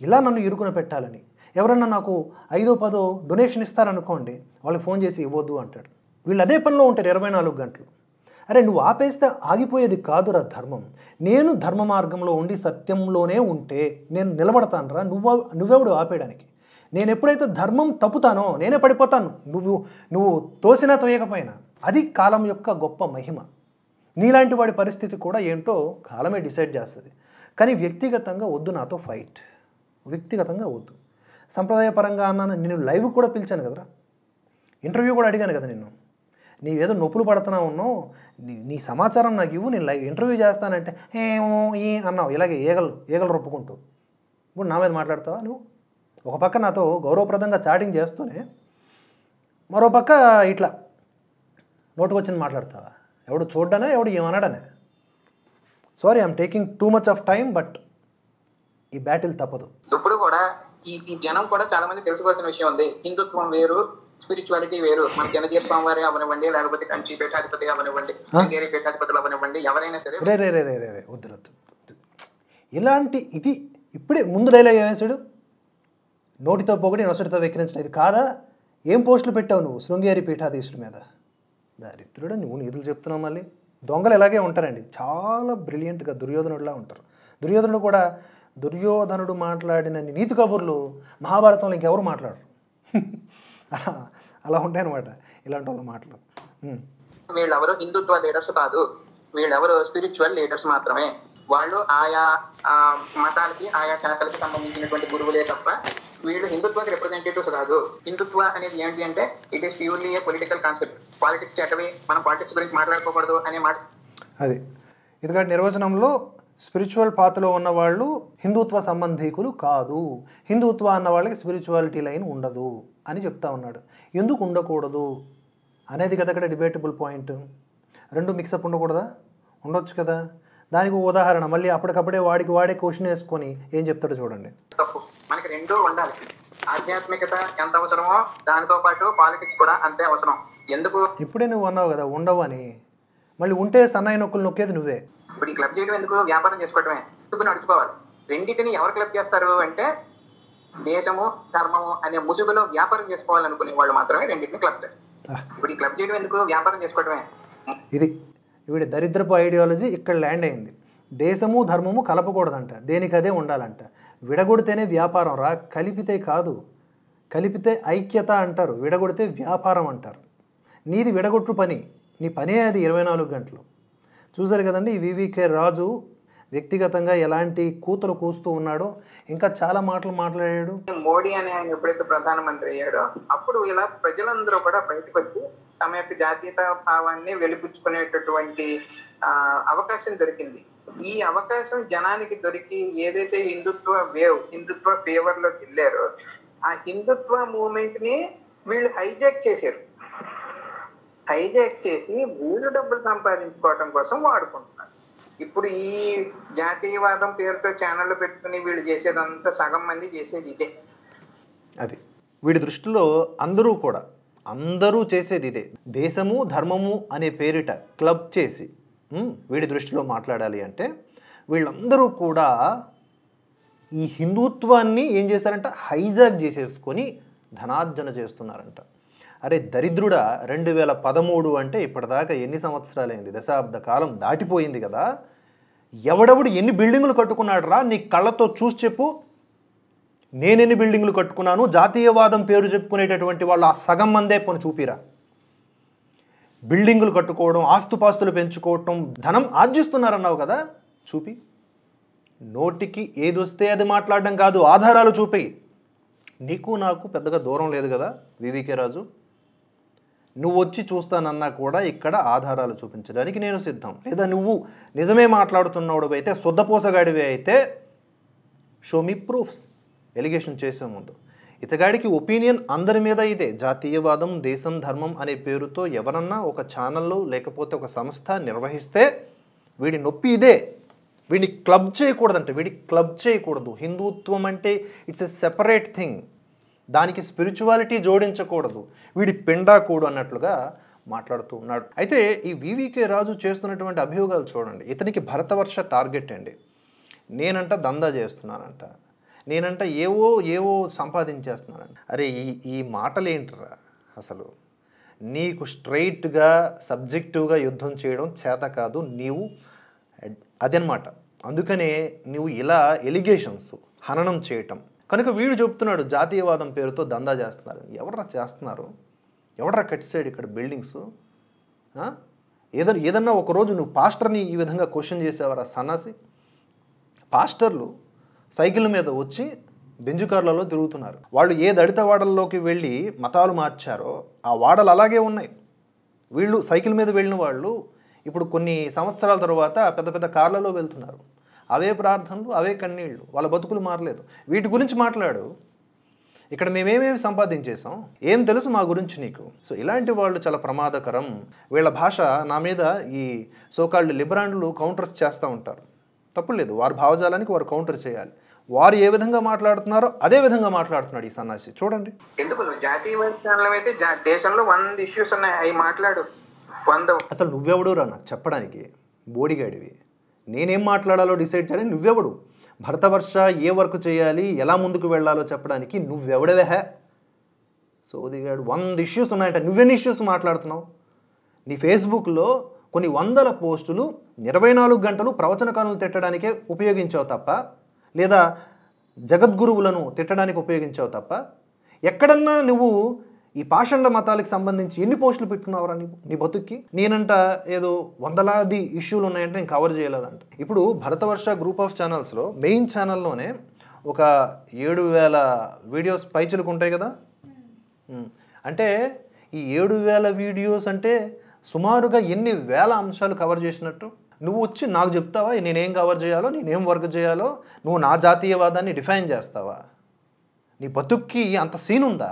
ఇలా నన్ను ఇరుకున పెట్టాలని ఎవరన్నా నాకు 5-10 డొనేషన్ ఇస్తారనుకోండి, వాళ్ళకి ఫోన్ చేసి ఇవ్వద్దు అంటాడు. వీళ్ళు అదే పనిలో ఉంటారు 24 గంటలు. అరే నువ్వు ఆపేస్తే ఆగిపోయేది కాదురా ధర్మం. నేను ధర్మ మార్గంలో ఉండి సత్యంలోనే ఉంటే నేను నిలబడతానురా, నువ్వెవడు ఆపేయడానికి? నేను ఎప్పుడైతే ధర్మం తప్పుతానో నేనే పడిపోతాను, నువ్వు తోసినా తోయకపోయినా. అది కాలం యొక్క గొప్ప మహిమ. నీలాంటి వాడి పరిస్థితి కూడా ఏంటో కాలమే డిసైడ్ చేస్తుంది. కానీ వ్యక్తిగతంగా వద్దు నాతో ఫైట్, వ్యక్తిగతంగా వద్దు. సంప్రదాయపరంగా అన్నాను, నేను లైవ్ కూడా పిలిచాను కదరా, ఇంటర్వ్యూ కూడా అడిగాను కదా నిన్ను. నీవేదో నొప్పులు పడుతున్నా ఉన్నావు, నీ సమాచారం నాకు ఇవ్వు, నేను ఇంటర్వ్యూ చేస్తానంటే ఏమో ఈ అన్నావు, ఇలాగే ఈగలు రొప్పుకుంటూ. ఇప్పుడు నా మీద మాట్లాడతావా నువ్వు? ఒక పక్క నాతో గౌరవప్రదంగా చాటింగ్ చేస్తూనే మరో పక్క ఇట్లా నోటుకొచ్చింది మాట్లాడతావా? ఎవడు చూడ్డానే, ఎవడు ఏమన్నాడనే? Sorry, I'm taking too much of time, but ఈ బ్యాటిల్ తప్పదు. ఇప్పుడు కూడా ఈ జనం కూడా చాలా మంది తెలుసుకోవాల్సిన విషయం ఉంది. హిందుత్వం వేరు, స్పిరిచువాలిటీ వేరు. మన జనజీవ స్వామి వారి అవనివ్వండి, లేకపోతే కంచి పీఠాధిపతి అవనివ్వండి, శృంగేరి పీఠాధిపతులు అవనివ్వండి, ఎవరైనా సరే. రే వద్దు. ఇలాంటి ఇది ఇప్పుడే ముందు డైలాగ్ ఏమేసాడు, నోటితో పొగిడి నొసటితో వెక్కిరించిన. ఇది కాదా? ఏం పోస్టులు పెట్టావు నువ్వు శృంగేరి పీఠాధీశుడి మీద? దరిద్రుడు, నువ్వు నీతులు చెప్తున్నావు. మళ్ళీ దొంగలు ఇలాగే ఉంటారండి, చాలా బ్రిలియంట్గా దుర్యోధనుడిలా ఉంటారు. దుర్యోధనుడు మాట్లాడిన నీతి కబుర్లు మహాభారతంలో ఇంకెవరు మాట్లాడరు. అలా ఉంటాయన్నమాట ఇలాంటి వాళ్ళ మాటలు. వీళ్ళెవరు హిందుత్వ లీడర్స్ కాదు, వీళ్ళెవరు స్పిరిచువల్ లీడర్స్ మాత్రమే. వాళ్ళు ఆయా మతాలకి, ఆయా శాఖలకి సంబంధించినటువంటి గురువులే తప్ప వీళ్ళు హిందుత్వకి రిప్రజెంటేటివ్స్ కాదు. హిందుత్వ అనేది ఏంటి అంటే it is purely a political concept. Politics చేటవి, మనం పాలిటిక్స్ గురించి మాట్లాడుకోకూడదు అనే మాట. అది ఎందుకంటే నిర్వచనంలో స్పిరిచువల్ పాత్రలో ఉన్న వాళ్ళు హిందుత్వ సంబంధీకులు కాదు, హిందుత్వ అన్న వాళ్ళకి స్పిరిచువాలిటీ లైన్ ఉండదు అని చెప్తా ఉన్నాడు. ఎందుకు ఉండకూడదు అనేది కదా ఇక్కడ డిబేటబుల్ పాయింట్. రెండు మిక్సప్ ఉండకూడదా? ఉండొచ్చు కదా. దానికి ఉదాహరణ మళ్ళీ అప్పటికప్పుడే వాడే క్వశ్చన్ వేసుకొని ఏం చెప్తాడో చూడండి. తప్పు, మనకి రెండూ ఉండాలి. ఆధ్యాత్మికత ఎంత అవసరమో దానితో పాటు పాలిటిక్స్ కూడా అంతే అవసరం. ఎందుకు? ఇప్పుడే నువ్వు అన్నావు కదా ఉండవు అని, మళ్ళీ ఉంటే సన్నాయి నొక్కులు నొక్కేది నువ్వే. ఇప్పుడు ఈ క్లబ్ చేయడం ఎందుకు? వ్యాపారం చేసుకోవడమే. ఎందుకు నడుచుకోవాలి? రెండింటిని ఎవరు క్లబ్ చేస్తారు అంటే దేశము ధర్మము అనే ముసుగులో వ్యాపారం చేసుకోవాలనుకునే వాళ్ళు మాత్రమే రెండింటిని క్లబ్ చేస్తారు. ఇప్పుడు ఈ క్లబ్ చేయడం ఎందుకు? వ్యాపారం చేసుకోవడమే. ఇది వీడి దరిద్రపు ఐడియాలజీ ఇక్కడ ల్యాండ్ అయింది. దేశము ధర్మము కలపకూడదంట, దేనికి అదే ఉండాలంట. విడగొడితేనే వ్యాపారం రా, కలిపితే కాదు. కలిపితే ఐక్యత అంటారు, విడగొడితే వ్యాపారం అంటారు. నీది విడగొట్టు పని, నీ పనే అది 24 గంటలు. చూసారు కదండి ఈ వివికే రాజు వ్యక్తిగతంగా ఎలాంటి కూతురు కూస్తూ ఉన్నాడో, ఇంకా చాలా మాటలు మాట్లాడాడు. మోడీ అని ఆయన ఎప్పుడైతే ప్రధానమంత్రి అయ్యాడో అప్పుడు ఇలా ప్రజలందరూ కూడా బయటకు వచ్చి తమ యొక్క జాతీయత భావాన్ని వెలిపుచ్చుకునేటటువంటి అవకాశం దొరికింది. ఈ అవకాశం జనానికి దొరికి ఏదైతే హిందుత్వ ఫేవర్ లోకి వెళ్ళారో ఆ హిందుత్వ మూవ్మెంట్ ని వీళ్ళు హైజాక్ చేశారు. హైజాక్ చేసి వీళ్ళు డబ్బులు సంపాదించుకోవడం కోసం వాడుకుంటున్నారు. ఇప్పుడు ఈ జాతీయవాదం పేరుతో ఛానళ్ళు పెట్టుకుని వీళ్ళు చేసేదంతా సగం మంది చేసేది ఇదే. అది వీడి దృష్టిలో అందరూ చేసేది ఇదే. దేశము ధర్మము అనే పేరిట క్లబ్ చేసి వీడి దృష్టిలో మాట్లాడాలి అంటే వీళ్ళందరూ కూడా ఈ హిందుత్వాన్ని ఏం చేశారంట, హైజాక్ చేసేసుకొని ధనార్జన చేస్తున్నారంట. అరే దరిద్రుడా, 2013 అంటే ఇప్పటిదాకా ఎన్ని సంవత్సరాలైంది? దశాబ్ద కాలం దాటిపోయింది కదా. ఎవడెవడు ఎన్ని బిల్డింగులు కట్టుకున్నాడు రా? నీ కళ్ళతో చూసి చెప్పు. నేనెన్ని బిల్డింగులు కట్టుకున్నాను? జాతీయవాదం పేరు చెప్పుకునేటటువంటి వాళ్ళు ఆ సగం మందే పని చూపిరా. బిల్డింగులు కట్టుకోవడం, ఆస్తుపాస్తులు పెంచుకోవటం, ధనం ఆర్జిస్తున్నారన్నావు కదా, చూపి. నోటికి ఏదొస్తే అది మాట్లాడడం కాదు, ఆధారాలు చూపి. నీకు నాకు పెద్దగా దూరం లేదు కదా వివికే రాజు. నువ్వు వచ్చి చూస్తానన్నా కూడా ఇక్కడ ఆధారాలు చూపించడానికి నేను సిద్ధం. లేదా నువ్వు నిజమే మాట్లాడుతున్నాడు అయితే, శుద్ధపోసగాడివే అయితే షో మీ ప్రూఫ్స్. ఎలిగేషన్ చేసే ముందు ఇతగాడికి ఒపీనియన్ అందరి మీద ఇదే. జాతీయవాదం, దేశం, ధర్మం అనే పేరుతో ఎవరన్నా ఒక ఛానల్లో లేకపోతే ఒక సంస్థ నిర్వహిస్తే వీడి నొప్పి ఇదే. వీడిని క్లబ్ చేయకూడదంటే వీడికి క్లబ్ చేయకూడదు. హిందుత్వం అంటే ఇట్స్ ఎ సెపరేట్ థింగ్, దానికి స్పిరిచువాలిటీ జోడించకూడదు. వీడి పిండాకూడు అన్నట్లుగా మాట్లాడుతూ ఉన్నాడు. అయితే ఈ వివికే రాజు చేస్తున్నటువంటి అభియోగాలు చూడండి. ఇతనికి భరతవర్ష టార్గెట్ అండి. నేనంట దందా చేస్తున్నానంట, నేనంట ఏవో సంపాదించేస్తున్నానంట. అరే ఈ మాటలు ఏంటరా అసలు? నీకు స్ట్రైట్గా సబ్జెక్టివ్గా యుద్ధం చేయడం చేత కాదు నీవు, అదనమాట. అందుకనే నువ్వు ఇలా ఎలిగేషన్స్ హననం చేయటం. కనుక వీడు చెప్తున్నాడు జాతీయవాదం పేరుతో దందా చేస్తున్నారు. ఎవర్రా చేస్తున్నారు? ఎవడరా కట్టిసాడు ఇక్కడ బిల్డింగ్స్? ఏదన్నా ఒకరోజు నువ్వు పాస్టర్ని ఈ విధంగా క్వశ్చన్ చేసేవారా సన్నాసి? పాస్టర్లు సైకిల్ మీద వచ్చి బెంజు కార్లలో తిరుగుతున్నారు. వాళ్ళు ఏ దళిత వాడల్లోకి వెళ్ళి మతాలు మార్చారో ఆ వాడలు అలాగే ఉన్నాయి. వీళ్ళు సైకిల్ మీద వెళ్ళిన వాళ్ళు ఇప్పుడు కొన్ని సంవత్సరాల తర్వాత పెద్ద పెద్ద కార్లలో వెళ్తున్నారు. అవే ప్రార్థనలు, అవే కన్నీళ్ళు, వాళ్ళ బతుకులు మారలేదు. వీటి గురించి మాట్లాడు. ఇక్కడ మేమేమేమి సంపాదించేసాం, ఏం తెలుసు మా గురించి నీకు? సో ఇలాంటి వాళ్ళు చాలా ప్రమాదకరం. వీళ్ళ భాష నా మీద ఈ సోకాల్డ్ లిబరాండ్లు కౌంటర్స్ చేస్తూ ఉంటారు. తప్పు లేదు, వారి భావజాలానికి వారు కౌంటర్ చేయాలి. వారు ఏ విధంగా మాట్లాడుతున్నారో అదే విధంగా మాట్లాడుతున్నాడు ఈ సన్నాసి. చూడండి. ఎందుకు జాతీయ ఛానల్ అయితే దేశంలో 100 ఇష్యూస్ ఉన్నాయి, అవి మాట్లాడు. 100. అసలు నువ్వెవడు రా నాకు చెప్పడానికి? బోడిగాడివి. నేనేం మాట్లాడాలో డిసైడ్ చేయాలి. నువ్వెవడు? భరతవర్ష ఏ వర్క్ చేయాలి, ఎలా ముందుకు వెళ్ళాలో చెప్పడానికి నువ్వెవడవే? సోదిగాడు. 100 ఇష్యూస్ ఉన్నాయంట. నువ్వెన్ని ఇష్యూస్ మాట్లాడుతున్నావు? నీ ఫేస్బుక్లో కొన్ని వందల పోస్టులు 24 గంటలు ప్రవచనకారులను తిట్టడానికే ఉపయోగించావు తప్ప, లేదా జగద్గురువులను తిట్టడానికి ఉపయోగించావు తప్ప, ఎక్కడన్నా నువ్వు ఈ పాషండ మతాలకు సంబంధించి ఎన్ని పోస్టులు పెట్టుకున్నావురా నీ బతుక్కి? నేనంట ఏదో వందలాది ఇష్యూలు ఉన్నాయంటే నేను కవర్ చేయలేదంట. ఇప్పుడు భరతవర్ష గ్రూప్ ఆఫ్ ఛానల్స్లో మెయిన్ ఛానల్లోనే ఒక 7,000 వీడియోస్ పైచులకు ఉంటాయి కదా. అంటే ఈ 7,000 వీడియోస్ అంటే సుమారుగా ఎన్ని వేల అంశాలు కవర్ చేసినట్టు? నువ్వు వచ్చి నాకు చెప్తావా నేనేం కవర్ చేయాలో, నేనేం వర్క్ చేయాలో? నువ్వు నా జాతీయవాదాన్ని డిఫైన్ చేస్తావా? నీ బతుక్కి అంత సీన్ ఉందా?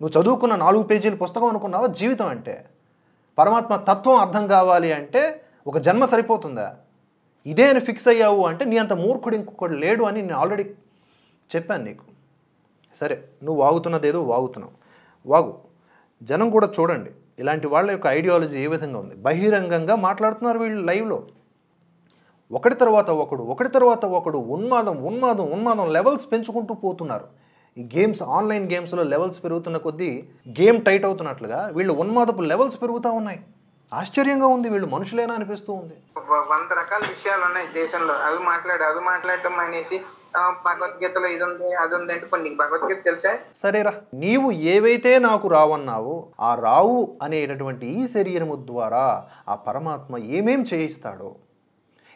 నువ్వు చదువుకున్న 4 పేజీల పుస్తకం అనుకున్నావా జీవితం అంటే? పరమాత్మ తత్వం అర్థం కావాలి అంటే ఒక జన్మ సరిపోతుందా? ఇదే అని ఫిక్స్ అయ్యావు అంటే నీ అంత మూర్ఖుడు ఇంకొకటి లేడు అని నేను ఆల్రెడీ చెప్పాను నీకు. సరే, నువ్వు వాగుతున్నదేదో వాగుతున్నావు, వాగు. జనం కూడా చూడండి ఇలాంటి వాళ్ళ యొక్క ఐడియాలజీ ఏ విధంగా ఉంది. బహిరంగంగా మాట్లాడుతున్నారు వీళ్ళు లైవ్లో. ఒకటి తర్వాత ఒకడు ఉన్మాదం లెవెల్స్ పెంచుకుంటూ పోతున్నారు. ఈ గేమ్స్, ఆన్లైన్ గేమ్స్లో లెవెల్స్ పెరుగుతున్న కొద్దీ గేమ్ టైట్ అవుతున్నట్లుగా వీళ్ళు ఉన్మాదపు లెవెల్స్ పెరుగుతూ ఉన్నాయి. ఆశ్చర్యంగా ఉంది, వీళ్ళు మనుషులేనా అనిపిస్తూ ఉంది. 100 రకాల విషయాలు ఉన్నాయి దేశంలో. అవి మాట్లాడటం అనేసి భగవద్గీతలో ఇది ఉంది అది ఉంది అంటే నీకు భగవద్గీత తెలుసా? సరేరా, నీవు ఏవైతే నాకు రావన్నావో ఆ రావు అనేటటువంటి ఈ శరీరము ద్వారా ఆ పరమాత్మ ఏమేం చేయిస్తాడో,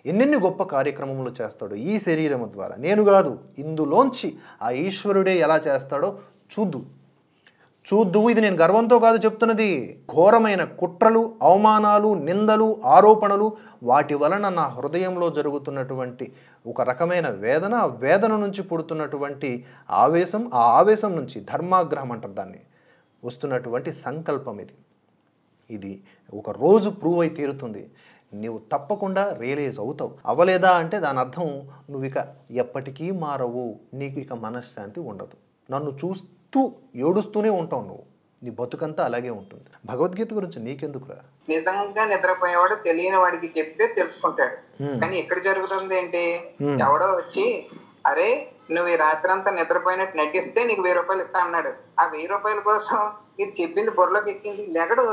ఎన్నెన్ని గొప్ప కార్యక్రమములు చేస్తాడో ఈ శరీరము ద్వారా, నేను కాదు, ఇందులోంచి ఆ ఈశ్వరుడే ఎలా చేస్తాడో చూద్దు. ఇది నేను గర్వంతో కాదు చెప్తున్నది. ఘోరమైన కుట్రలు, అవమానాలు, నిందలు, ఆరోపణలు, వాటి వలన నా హృదయంలో జరుగుతున్నటువంటి ఒక రకమైన వేదన, ఆ వేదన నుంచి పుడుతున్నటువంటి ఆవేశం, ఆ ఆవేశం నుంచి ధర్మాగ్రహం అంటారు దాన్ని, వస్తున్నటువంటి సంకల్పం ఇది ఒక రోజు ప్రూవ్ అయి తీరుతుంది. నీవు తప్పకుండా రియలైజ్ అవుతావు. అవ్వలేదా అంటే దాని అర్థం నువ్వు ఇక ఎప్పటికీ మారవు, నీకు ఇక మనశ్శాంతి ఉండదు. నన్ను చూస్తూ ఏడుస్తూనే ఉంటావు నువ్వు, నీ బతుకంతా అలాగే ఉంటుంది. భగవద్గీత గురించి నీకెందుకురా? నిజంగా నిద్రపోయేవాడు తెలియని వాడికి చెప్తే తెలుసుకుంటాడు. కానీ ఎక్కడ జరుగుతుంది ఏంటి, ఎవడో వచ్చి అరే నువ్వు ఈ రాత్రి అంతా నిద్రపోయినట్టు నటిస్తే నీకు 1000 రూపాయలు ఇస్తా అన్నాడు. ఆ 1000 రూపాయల కోసం ఇది చెప్పింది బుర్రలోకి ఎక్కింది, లెగడు.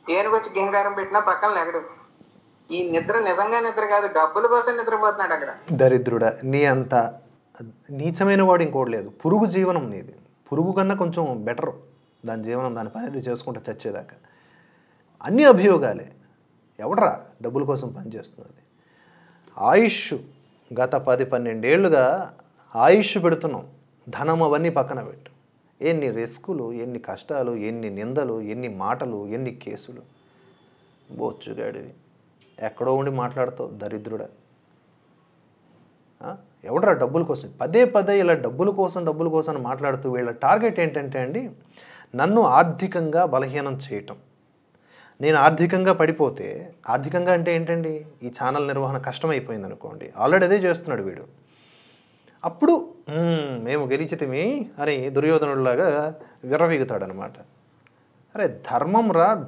ఏనుగొచ్చి గింగారం పెట్టినా పక్కన లెగడు. ఈ నిద్ర నిజంగా నిద్ర కాదు, డబ్బుల కోసం నిద్రపోతున్నాడు అక్కడ. దరిద్రుడా, నీ అంత నీచమైన వాడు ఇంకోటి లేదు. పురుగు జీవనం నీది. పురుగు కన్నా కొంచెం బెటర్ దాని జీవనం, దాని పని అయితే చేసుకుంటే చచ్చేదాకా. అన్ని అభియోగాలే. ఎవడరా డబ్బుల కోసం పనిచేస్తున్నది? ఆయుష్ గత 10-12 ఏళ్ళుగా ఆయుష్ పెడుతున్నాం, ధనం అవన్నీ పక్కన పెట్టు. ఎన్ని రిస్కులు, ఎన్ని కష్టాలు, ఎన్ని నిందలు, ఎన్ని మాటలు, ఎన్ని కేసులు. బొచ్చుగాడివి, ఎక్కడో ఉండి మాట్లాడుతావు దరిద్రుడా. ఎవడరా డబ్బుల కోసం పదే ఇలా డబ్బుల కోసం మాట్లాడుతూ వీళ్ళ టార్గెట్ ఏంటంటే అండి, నన్ను ఆర్థికంగా బలహీనం చేయటం. నేను ఆర్థికంగా పడిపోతే, ఆర్థికంగా అంటే ఏంటండి, ఈ ఛానల్ నిర్వహణ కష్టమైపోయింది అనుకోండి, ఆల్రెడీ అదే చేస్తున్నాడు వీడు. అప్పుడు మేము గెలిచితిమి అని దుర్యోధనుడిలాగా విర్రవీగుతాడనమాట. అరే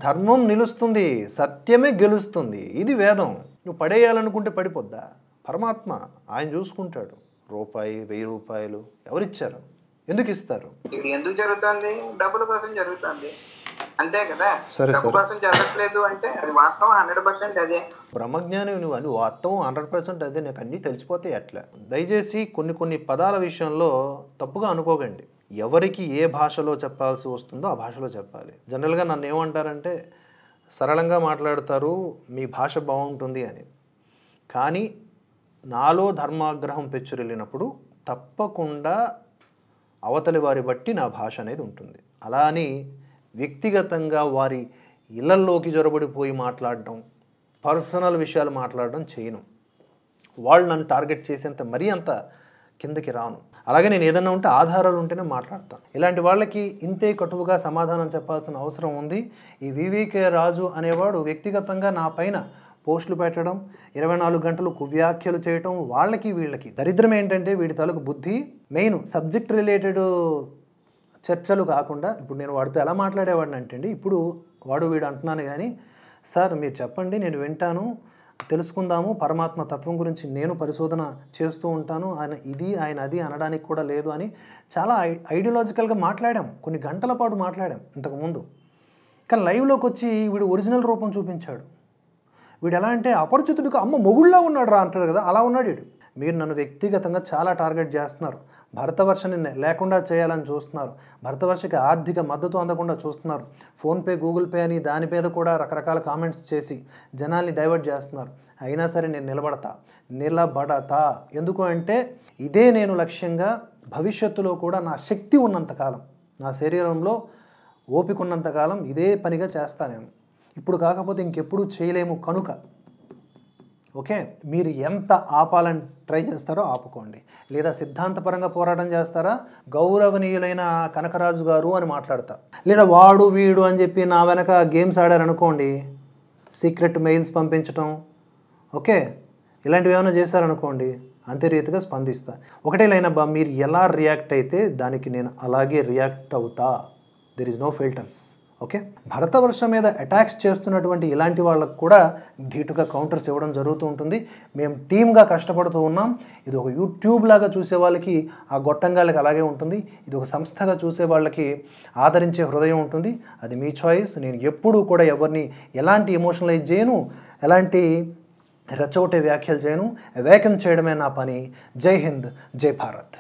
ధర్మం నిలుస్తుంది, సత్యమే గెలుస్తుంది. ఇది వేదం. నువ్వు పడేయాలనుకుంటే పడిపోద్దా? పరమాత్మ ఆయన చూసుకుంటాడు. రూపాయి, 1000 రూపాయలు ఎవరిచ్చారు, ఎందుకు ఇస్తారు? ఇది ఎందుకు జరుగుతుంది? డబ్బుల కోసం జరుగుతుంది, అంతే కదా. డబ్బు కోసం జరగట్లేదు అంటే అది వాస్తవం 100% అదే. బ్రహ్మజ్ఞాని నువ్వు వాస్తవం 100% అదే, నాకు అన్నీ తెలిసిపోతాయి అట్లా. దయచేసి కొన్ని పదాల విషయంలో తప్పుగా అనుకోకండి. ఎవరికి ఏ భాషలో చెప్పాల్సి వస్తుందో ఆ భాషలో చెప్పాలి. జనరల్గా నన్ను ఏమంటారంటే సరళంగా మాట్లాడతారు, మీ భాష బాగుంటుంది అని. కానీ నాలో ధర్మాగ్రహం పెచ్చురెళ్ళినప్పుడు తప్పకుండా అవతలి వారి బట్టి నా భాష అనేది ఉంటుంది. అలా అని వ్యక్తిగతంగా వారి ఇళ్లల్లోకి జొరబడిపోయి మాట్లాడడం, పర్సనల్ విషయాలు మాట్లాడడం చేయను. వాళ్ళు నన్ను టార్గెట్ చేసేంత మరీ అంత కిందకి రాను. అలాగే నేను ఏదన్నా ఉంటే ఆధారాలు ఉంటేనే మాట్లాడతాను. ఇలాంటి వాళ్ళకి ఇంతే కటువుగా సమాధానం చెప్పాల్సిన అవసరం ఉంది. ఈ వివికే రాజు అనేవాడు వ్యక్తిగతంగా నా పైన పోస్టులు పెట్టడం, 24 గంటలు కువ్యాఖ్యలు చేయటం, వాళ్ళకి వీళ్ళకి దరిద్రం ఏంటంటే వీడి తాలూకు బుద్ధి మెయిన్ సబ్జెక్ట్ రిలేటెడ్ చర్చలు కాకుండా, ఇప్పుడు నేను వాడితో ఎలా మాట్లాడేవాడిని అంటే అండి, ఇప్పుడు వాడు వీడు అంటున్నాను కానీ, సార్ మీరు చెప్పండి నేను వింటాను, తెలుసుకుందాము, పరమాత్మ తత్వం గురించి నేను పరిశోధన చేస్తూ ఉంటాను, ఆయన ఇది ఆయన అది అనడానికి కూడా లేదు అని చాలా ఐడియాలజికల్గా మాట్లాడాం. కొన్ని గంటల పాటు మాట్లాడాం ఇంతకుముందు. కానీ లైవ్లోకి వచ్చి వీడు ఒరిజినల్ రూపం చూపించాడు. వీడు ఎలా అంటే అపరిచితుడికి అమ్మ మొగుళ్ళ ఉన్నాడు రా అంటాడు కదా, అలా ఉన్నాడు వీడు. మీరు నన్ను వ్యక్తిగతంగా చాలా టార్గెట్ చేస్తున్నారు. భరతవర్షని లేకుండా చేయాలని చూస్తున్నారు. భరతవర్షకి ఆర్థిక మద్దతు అందకుండా చూస్తున్నారు. ఫోన్పే, గూగుల్ పే అని దాని మీద కూడా రకరకాల కామెంట్స్ చేసి జనాల్ని డైవర్ట్ చేస్తున్నారు. అయినా సరే నేను నిలబడతా. ఎందుకు అంటే ఇదే నేను లక్ష్యంగా భవిష్యత్తులో కూడా నా శక్తి ఉన్నంతకాలం, నా శరీరంలో ఓపిక ఉన్నంతకాలం ఇదే పనిగా చేస్తాను నేను. ఇప్పుడు కాకపోతే ఇంకెప్పుడు చేయలేము కనుక. ఓకే, మీరు ఎంత ఆపాలని ట్రై చేస్తారో ఆపుకోండి. లేదా సిద్ధాంతపరంగా పోరాటం చేస్తారా, గౌరవనీయులైన కనకరాజు గారు అని మాట్లాడతా. లేదా వాడు వీడు అని చెప్పి నా వెనక గేమ్స్ ఆడారనుకోండి, సీక్రెట్ మెయిల్స్ పంపించటం, ఓకే, ఇలాంటివి ఏమైనా చేశారనుకోండి, అంతే రీతిగా స్పందిస్తా. ఒకటే లైనబ్బా, మీరు ఎలా రియాక్ట్ అయితే దానికి నేను అలాగే రియాక్ట్ అవుతా. There is no filters. Okay, Bharatavarsham మీద అటాక్స్ చేస్తున్నటువంటి ఇలాంటి వాళ్ళకు కూడా ధీటుగా కౌంటర్స్ ఇవ్వడం జరుగుతూ ఉంటుంది. మేము టీమ్గా కష్టపడుతూ ఉన్నాం. ఇది ఒక యూట్యూబ్ లాగా చూసే వాళ్ళకి ఆ గొట్టంగాళ్ళకి అలాగే ఉంటుంది. ఇది ఒక సంస్థగా చూసే వాళ్ళకి ఆదరించే హృదయం ఉంటుంది. అది మీ చాయిస్. నేను ఎప్పుడూ కూడా ఎవరిని ఎలాంటి ఎమోషనలైజ్ చేయను, ఎలాంటి రెచ్చగొట్టే వ్యాఖ్యలు చేయను. అవేకన్ చేయడమే నా పని. జై హింద్, జై భారత్.